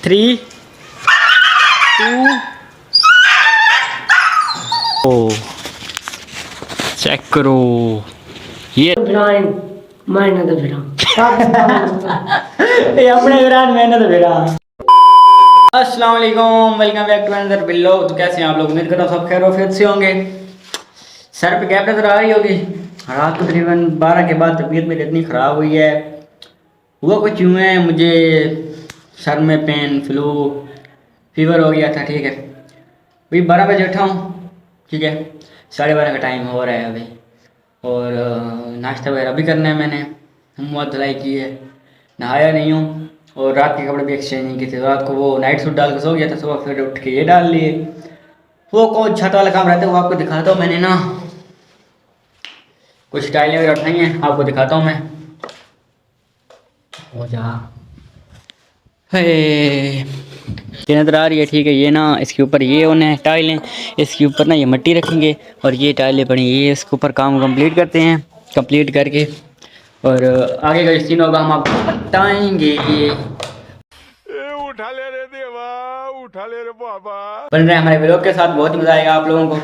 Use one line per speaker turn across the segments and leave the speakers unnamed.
3 2 ओ check करो ये
मैंने तो फिरा
ये अपने विरान मैंने तो फिरा। अस्सलाम वालेकुम, welcome back to another vlog. तो कैसे हैं आप लोग? उम्मीद करता हूँ सब खैरियत से होंगे। सर पे गैप नजर आ रही होगी। रात को तकरीबन 12 के बाद तबीयत मेरी इतनी ख़राब हुई है, हुआ कुछ यूँ है, मुझे सर में पेन, फ्लू, फीवर हो गया था। ठीक है, अभी 12 बजे उठा हूँ। ठीक है, 12:30 का टाइम हो रहा है अभी, और नाश्ता वगैरह भी करना है। मैंने मुँह धुलाई की है, नहाया नहीं हूँ, और रात के कपड़े भी एक्सचेंज नहीं किए थे। रात को वो नाइट सूट डाल के सो गया था, सुबह फिर उठ के ये डाल लिए। वो कौन छत वाला काम रहता है, वो आपको दिखाता हूँ। मैंने ना कुछ टाइलें वगैरह उठाई हैं, आपको दिखाता हूँ मैं। हो जा ये नजर आ रही है? ठीक है, ये ना इसके ऊपर ये होने टाइलें, इसके ऊपर ना ये मिट्टी रखेंगे और ये टाइलें पड़ी, ये इसके ऊपर काम कंप्लीट करते हैं। कंप्लीट करके और आगे का सीन होगा हम आपको बताएंगे।
उठा ले रे देवा, उठा ले रे बाबा।
बन रहे हैं हमारे व्लॉग के साथ, बहुत ही मज़ा आएगा आप लोगों को।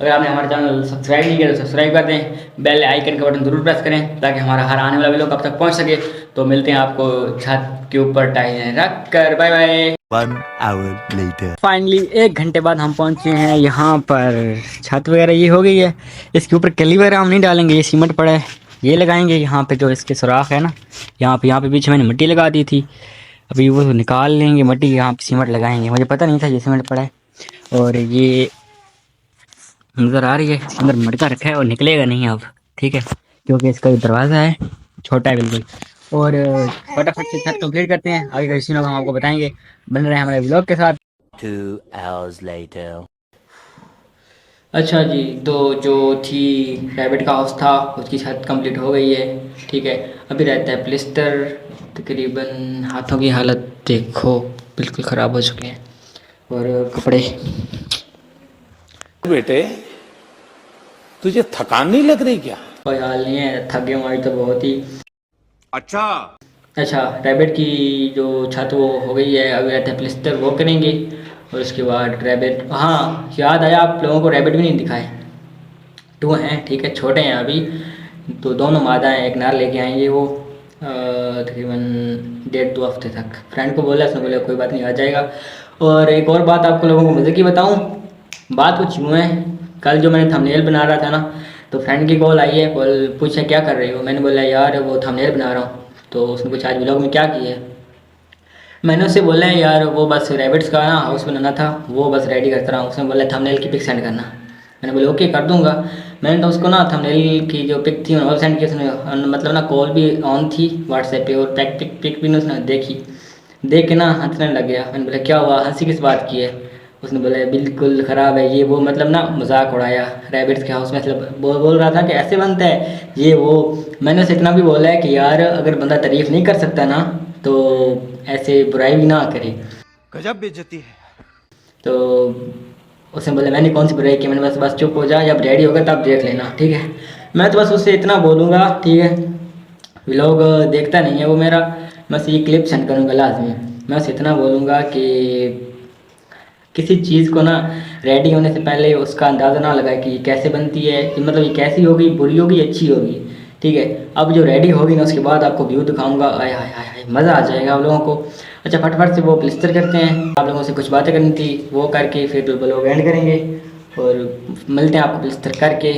अगर आपने हमारे चैनल सब्सक्राइब नहीं किया तो सब्सक्राइब कर दें, बेल आइकन का बटन जरूर प्रेस करें ताकि हमारा हर आने वाला व्लॉग अब तक पहुंच सके। तो मिलते हैं आपको छत के ऊपर टाइलें रख कर। Bye bye.
1 hour later.
Finally 1 घंटे बाद हम पहुंचे हैं यहाँ पर। छत वगैरह ये हो गई है, इसके ऊपर कली वगैरह हम नहीं डालेंगे, ये सीमेंट पड़ा है, ये लगाएंगे। यहाँ पे जो इसके सुराख है ना, यहाँ पे बीच मैंने मिट्टी लगा दी थी, अभी वो निकाल लेंगे मिट्टी, यहाँ पे सीमेंट लगाएंगे। मुझे पता नहीं था ये सीमेंट पड़ा है। और ये नज़र आ रही है, इसके अंदर मटका रखा है और निकलेगा नहीं अब, ठीक है, क्योंकि इसका जो दरवाज़ा है छोटा है बिल्कुल। और फटाफट से छत कंप्लीट करते हैं, आगे का सीन होगा हम आपको बताएंगे। बन रहे हैं हमारे व्लॉग के साथ।
2 hours later.
अच्छा जी, तो जो थी रैबिट का हाउस था उसकी छत कंप्लीट हो गई है। ठीक है, अभी रहता है प्लिस्टर। तकरीबन हाथों की हालत देखो, बिल्कुल ख़राब हो चुके हैं। और कपड़े,
बेटे तुझे थकान नहीं लग रही क्या?
कोई हाल नहीं है, थक गया हूँ तो बहुत ही।
अच्छा
रैबिट की जो छत वो हो गई है, अभी रहता है प्लिस्टर, वो करेंगे। और उसके बाद रैबिट, हाँ याद आया, आप लोगों को रैबिट भी नहीं दिखाए। 2 हैं, ठीक है, छोटे हैं अभी, तो दोनों मादा हैं, एक नार लेके आएंगे वो तकरीबन 1.5-2 हफ्ते तक। फ्रेंड को बोला, उसने बोला कोई बात नहीं, आ जाएगा। और एक और बात आपको लोगों को मज़े की बताऊं, बात कुछ यूँ है, कल जो मैंने थंबनेल बना रहा था ना, तो फ्रेंड की कॉल आई है, कॉल पूछे क्या कर रही हो। मैंने बोला यार वो थंबनेल बना रहा हूँ। तो उसने पूछा आज व्लॉग में क्या किया है। मैंने उससे बोला है यार वो बस रैबिट्स का ना हाउस बनाना था, वो बस रेडी करता रहा हूँ। उसने बोला थंबनेल की पिक सेंड करना। मैंने बोला ओके कर दूंगा। मैंने तो उसको ना थंबनेल की जो पिक थी वो सेंड की, उसने मतलब ना कॉल भी ऑन थी व्हाट्सएप पे, और पिक भी उसने देखी, देख के ना हंसने लग गया। मैंने बोला क्या हुआ, हंसी किस बात की है। उसने बोला बिल्कुल ख़राब है ये वो, मतलब ना मजाक उड़ाया रैबिट्स के हाउस में, मतलब बोल रहा था कि ऐसे बनता है ये वो। मैंने उसे इतना भी बोला है कि यार अगर बंदा तारीफ़ नहीं कर सकता ना तो ऐसे बुराई भी ना करे।
गजब बेइज्जती है।
तो उसने बोला मैंने कौन सी बुराई की। मैंने बस चुप हो जा, जब रेडी होगा तब देख लेना, ठीक है। मैं तो बस उससे इतना बोलूँगा, ठीक है, व्लॉग देखता नहीं है वो मेरा, बस ये क्लिप सेंड करूँगा लाजमी। मैं उसे इतना बोलूँगा कि किसी चीज़ को ना रेडी होने से पहले उसका अंदाज़ा ना लगाए कि ये कैसे बनती है, कि मतलब ये कैसी होगी, बुरी होगी, अच्छी होगी, ठीक है। अब जो रेडी होगी ना उसके बाद आपको व्यू दिखाऊंगा, आय हाय हाय हाय, मज़ा आ जाएगा आप लोगों को। अच्छा फटाफट से वो प्लिस्टर करते हैं, आप लोगों से कुछ बातें करनी थी, वो करके फिर ब्लॉग एंड करेंगे और मिलते हैं आपको प्लिस्टर करके।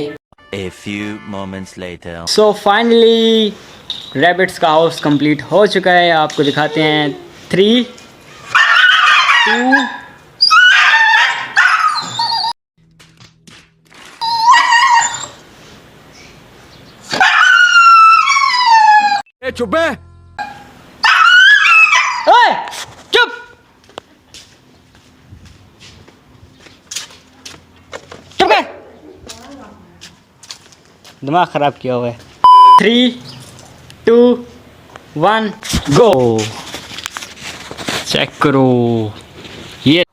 A few moments later.
So finally rabbits का हाउस कंप्लीट हो चुका है, आपको दिखाते हैं। 3 2
चुप बे।
ओए चुप, चुप कर, दिमाग खराब किया हुआ है। 3 2 1 गो। चेक करो, ये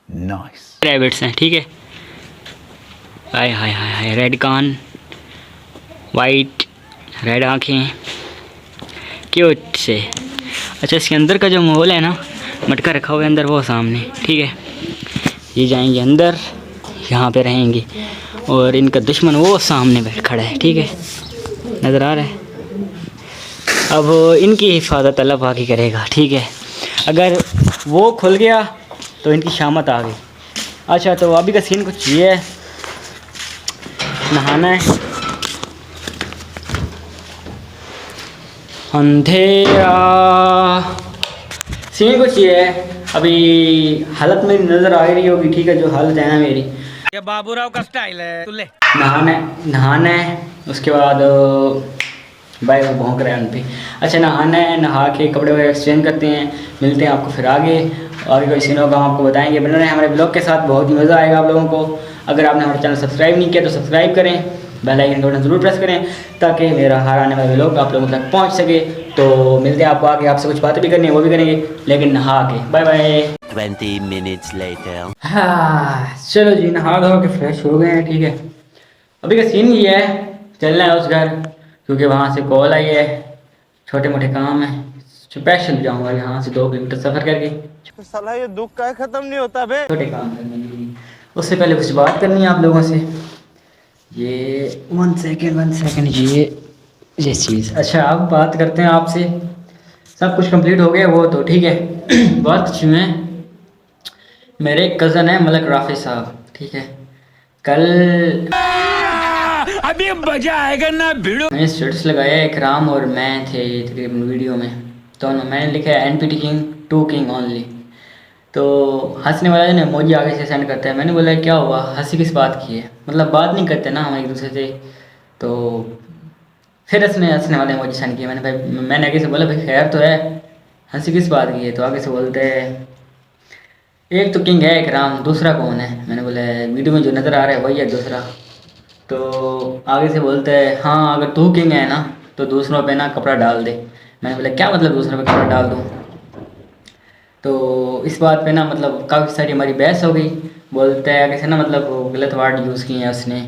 नाइस
रैबिट्स हैं, ठीक है। हाय हाय हाय हाय, रेड कान, वाइट रेड आँखें, क्यूट से। अच्छा इसके अंदर का जो माहौल है ना, मटका रखा हुआ है अंदर, वो सामने, ठीक है। ये जाएंगे अंदर, यहाँ पे रहेंगे, और इनका दुश्मन वो सामने बैठ खड़ा है, ठीक है, नज़र आ रहा है। अब इनकी हिफाजत अल्लाह पाक ही करेगा, ठीक है। अगर वो खुल गया तो इनकी शामत आ गई। अच्छा, तो अभी का सीन कुछ ये है, नहाना है, अंधेरा, सीन कुछ ये है। अभी हालत मेरी नज़र आ रही होगी, ठीक है, जो हालत है ना मेरी,
ये बाबूराव का स्टाइल है, तू ले।
नहाना है, उसके बाद भाई वो भौंक रहे हैं उन पे। अच्छा, नहाना है, नहा के कपड़े वगैरह एक्सचेंज करते हैं, मिलते हैं आपको फिर आगे कोई सीन होगा हम आपको बताएंगे। बने रहे हमारे ब्लॉग के साथ, बहुत ही मज़ा आएगा आप लोगों को। अगर आपने हमारा चैनल सब्सक्राइब नहीं किया तो सब्सक्राइब करें, बेल आइकन बटन ज़रूर प्रेस करें ताकि मेरा हर आने वाला ब्लॉग आप लोगों तक पहुँच सके। तो मिलते हैं आपको आगे, आपसे कुछ बातें भी करनी है वो भी करेंगे, लेकिन नहा के। Bye bye.
20 minutes later.
हाँ, चलो जी, नहा धो के फ्रेश हो गए हैं, ठीक है। अभी का सीन ये है, चलना है उस घर, क्योंकि वहाँ से कॉल आई है, छोटे मोटे काम है, स्पेशल जाऊँगा यहाँ से 2 किलोमीटर सफ़र करके।
साला ये दुख का खत्म नहीं होता बे।
छोटे काम करने के लिए, उससे पहले कुछ बात करनी है आप लोगों से। ये 1 सेकेंड, ये चीज़। अच्छा, अब बात करते हैं आपसे। सब कुछ कंप्लीट हो गया वो तो, ठीक है। बात कुछ में, मेरे कज़न है मलक राफी साहब, ठीक है। कल
अभी मजा आएगा ना भिड़ो।
मैंने स्टेटस लगाया, इकराम और मैं थे तकरीबन वीडियो में, तो मैंने लिखा है NPT किंग 2 किंग ओनली। तो हंसने वाला ने इमोजी आगे से सेंड करता है। मैंने बोला क्या हुआ, हंसी किस बात की है, मतलब बात नहीं करते ना हम एक दूसरे से। तो फिर हंसने वाले इमोजी सेंड किया। मैंने आगे से बोला भाई खैर तो है, हंसी किस बात की है। तो आगे से बोलते हैं एक तो किंग है इकराम, दूसरा कौन है। मैंने बोला वीडियो में जो नज़र आ रहा है वही है दूसरा। तो आगे से बोलते हैं हाँ अगर तू किंग है ना तो दूसरों पे ना कपड़ा डाल दे। मैंने बोला क्या मतलब दूसरों पे कपड़ा डाल दूँ। तो इस बात पे ना मतलब काफ़ी सारी हमारी बहस हो गई। बोलते हैं आगे से ना मतलब वो गलत वर्ड यूज़ किए हैं उसने,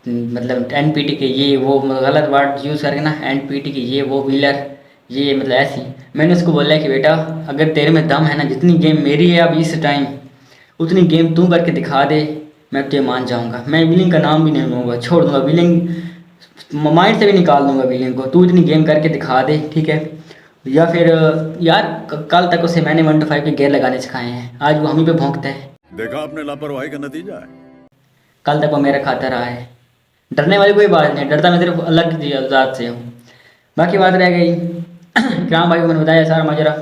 मतलब NPT के ये वो गलत वर्ड यूज़ करके ना NPT के ये वो व्हीलर ये मतलब ऐसी। मैंने उसको बोला कि बेटा अगर तेरे में दम है ना, जितनी गेम मेरी है अब इस टाइम उतनी गेम तू करके दिखा दे, मैं तुझे मान जाऊंगा। मैं विलिंग का नाम भी नहीं लूँगा, छोड़ दूंगा विलिंग, माइंड से भी निकाल दूंगा विलिंग को। तू इतनी गेम करके दिखा दे, ठीक है। या फिर यार कल तक उसे मैंने 1 to 5 के गेयर लगाने सिखाए हैं, आज वो हम ही पे भौंकता है।
देखा आपने लापरवाही का नतीजा है।
कल तक वो मेरा खाता रहा है। डरने वाली कोई बात नहीं, डरता मैं सिर्फ अल्लाह की ज़ात से हूँ। बाकी बात रह गई इकराम भाई को मैंने बताया सारा माजरा।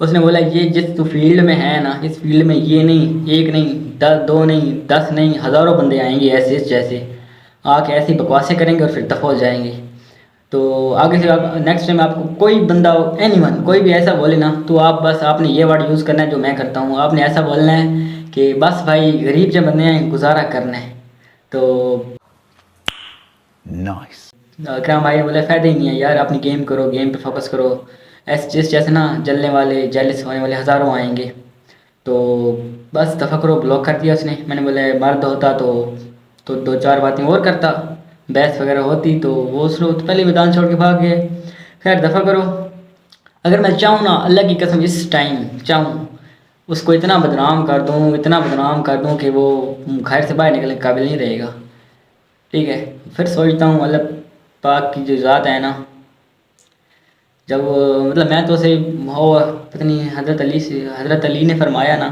उसने बोला ये जिस तू फील्ड में है ना, इस फील्ड में ये नहीं एक नहीं 2 नहीं 10 नहीं हज़ारों बंदे आएंगे ऐसे जैसे, आके ऐसी बकवासें करेंगे और फिर दफ़ा हो जाएंगे। तो आगे से नेक्स्ट टाइम आपको कोई बंदा एनीवन कोई भी ऐसा बोले ना तो आप बस आपने ये वर्ड यूज़ करना है जो मैं करता हूँ। आपने ऐसा बोलना है कि बस भाई गरीब जो बंदे हैं गुजारा करना है। तो
नाइस।
इकराम भाई ने बोला फ़ायदा ही नहीं है यार, अपनी गेम करो, गेम पे फोकस करो। ऐसे जैसे ना जलने वाले जेलिस होने वाले हज़ारों आएंगे, तो बस दफ़ा करो। ब्लॉक कर दिया उसने। मैंने बोला मर्द होता तो 2-4 बातें और करता, बहस वगैरह होती, तो वो उसने तो पहले मैदान छोड़ के भाग गए। खैर दफ़ा करो। अगर मैं चाहूँ ना अल्लाह की कसम इस टाइम चाहूँ उसको इतना बदनाम कर दूँ कि वो खैर से बाहर निकलने के काबिल नहीं रहेगा, ठीक है। फिर सोचता हूँ अल्लाह पाक की जो ज़ात है ना, जब मतलब मैं तो उसे हो पता नहीं हज़रत अली ने फरमाया ना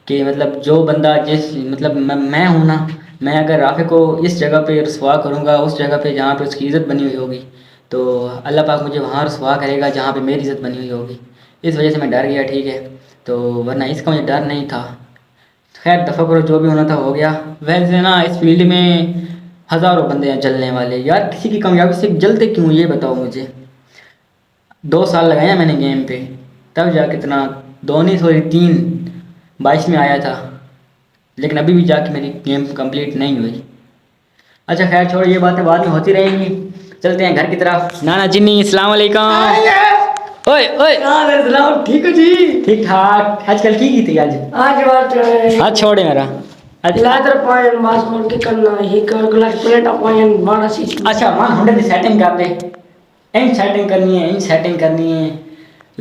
कि मतलब जो बंदा जिस मतलब मैं हूँ ना, मैं अगर राफ़े को इस जगह पे रुसवा करूँगा उस जगह पे जहाँ पे उसकी इज़्ज़त बनी हुई होगी, तो अल्लाह पाक मुझे वहाँ रुसवा करेगा जहाँ पे मेरी इज़्ज़त बनी हुई होगी। इस वजह से मैं डर गया, ठीक है। तो वरना इसका मुझे डर नहीं था। खैर दफ़ा करो, जो भी होना था हो गया। वैसे ना इस फील्ड में हज़ारों बंदे हैं जलने वाले यार, किसी की कामयाबी से जलते क्यों ये बताओ मुझे। 2 साल लगाया मैंने गेम पे, तब जाके इतना 2 नहीं सॉरी 3 22 में आया था, लेकिन अभी भी जाके मेरी गेम कंप्लीट नहीं हुई। अच्छा खैर छोड़ो, ये बातें बाद में होती रहेंगी। चलते हैं घर की तरफ। नाना जिन्नी अस्सलाम वालेकुम। ओए ओए
ठीक है जी।
ठीक ठाक। आजकल की थी आज
बात
हाथ छोड़े मेरा।
लादर पॉइंट मास मोड़ के करना ही कर ग्लास प्लेट पॉइंट 12 सीसी।
अच्छा 100 की सेटिंग कर दे, इन सेटिंग करनी है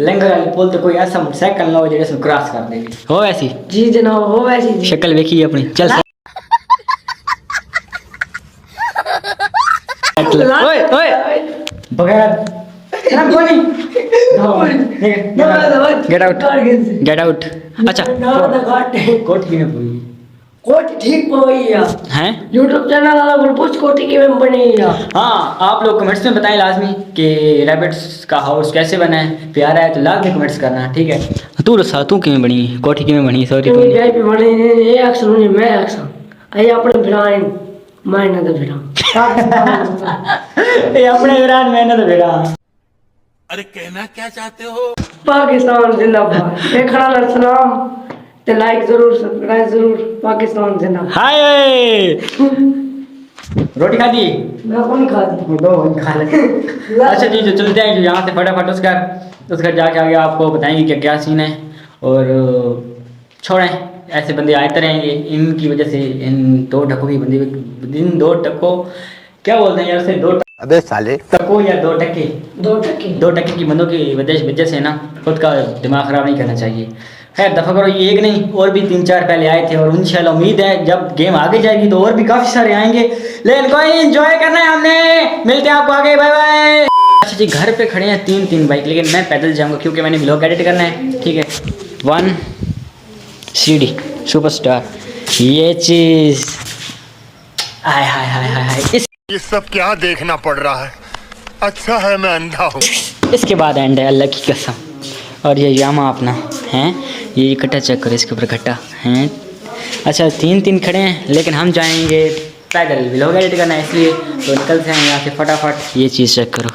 लंगर वाली पुल तो कोई ऐसा मोटरसाइकिल ना हो जेड़े से क्रॉस कर देगी हो ऐसी
जी जनाब हो वैसी जी।
शक्ल देखी अपनी चल ओए ओए बगैर गेट आउट अच्छा कोठी में पूरी
कोटी ठीक होई है
हैं
यूट्यूब चैनल वाला बोल पूछ कोटी की में बनी है।
हाँ आप लोग कमेंट्स में बताएं लाजमी कि रैबिट्स का हाउस कैसे बना है प्यारा है तो लाजमी कमेंट्स करना ठीक है तू रसा तू किमें बनी कोठी किमें बनी सॉरी
क्यों जाई पे बने ये एक्शन हुई मैं एक्शन आई अपने बिरान मैंने तो बिरान
ये अपने ईरान में तो बेड़ा
अरे कहना क्या चाहते हो?
पाकिस्तान जिंदाबाद देखना ना सलाम ते लाइक जरूर सब्सक्राइब जरूर पाकिस्तान जिंदाबाद
हाय रोटी खा दी
मैं कौन खा दी
दो खा ले अच्छा जी जो चलते हैं जो यहाँ से फटाफट उसका जाके आगे आपको बताएंगे क्या क्या सीन है और छोड़ें ऐसे बंदे आते रहेंगे इनकी वजह से इन दो टकों की बंदी इन दो टकों क्या बोलते हैं यार से दो
अबे साले
टकों या दो टके
2 टके
की बंदों की वजह से ना खुद का दिमाग ख़राब नहीं करना चाहिए। खैर दफ़ा करो ये एक नहीं और भी 3-4 पहले आए थे और इंशाल्लाह उम्मीद है जब गेम आगे जाएगी तो और भी काफ़ी सारे आएंगे लेकिन कोई एंजॉय करना है हमने मिलते हैं आपको आगे बाय बाय। अच्छा जी घर पे खड़े हैं 3 बाइक लेकिन मैं पैदल जाऊँगा क्योंकि मैंने व्लॉग एडिट करना है ठीक है 1 सीडी सुपरस्टार ये चीज़ हाय हाय हाय हाय हाय
ये सब क्या देखना पड़ रहा है? अच्छा है मैं अंधा हूँ।
इसके बाद एंड है अल्लाह की कसम और ये यामा अपना हैं ये इकट्ठा चेक करो इसके ऊपर इकट्ठा हैं। अच्छा 3 खड़े हैं लेकिन हम जाएंगे पैदल व्लॉग एडिट करना है इसलिए तो निकलते हैं यहाँ से फटाफट। ये चीज़ चेक करो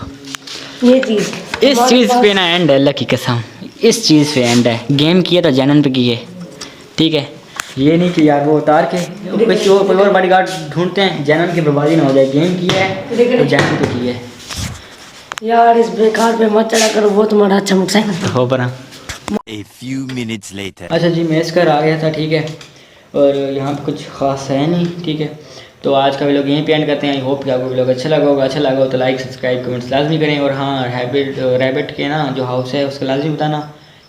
ये चीज
इस चीज़ पे ना एंड है अल्लाह की कसम इस चीज़ पे एंड है गेम किया तो जनन पे किए ठीक है ये नहीं कि यार वो उतार के किसी और कोई और बॉडीगार्ड ढूंढते हैं जनन की बर्बादी ना हो जाए गेम किया है तो जनन पे किया है
यार इस बेकार पे मत चढ़ा करो वो तुम्हारा अच्छा मोटरसाइकिल
हो बना।
A few minutes later.
अच्छा जी मैं इसकर आ गया था ठीक है और यहाँ पे कुछ ख़ास है नहीं ठीक है तो आज का व्लॉग यहीं पे एंड करते हैं। आई होप कि आपको व्लॉग अच्छा लगा हो तो लाइक सब्सक्राइब कमेंट्स लाजमी करें और हाँ रैबिट के ना जो हाउस है उसका लाजमी बताना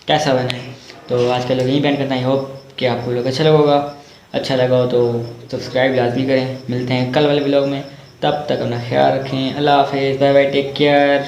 कैसा बना है। तो आज का व्लॉग यहीं पे एंड करते हैं। आई होप कि आपको व्लॉग अच्छा लगा हो तो सब्सक्राइब लाजमी करें। मिलते हैं कल वाले व्लॉग में तब तक अपना ख्याल रखें। अल्लाह हाफिज़ बाय बाय टेक केयर।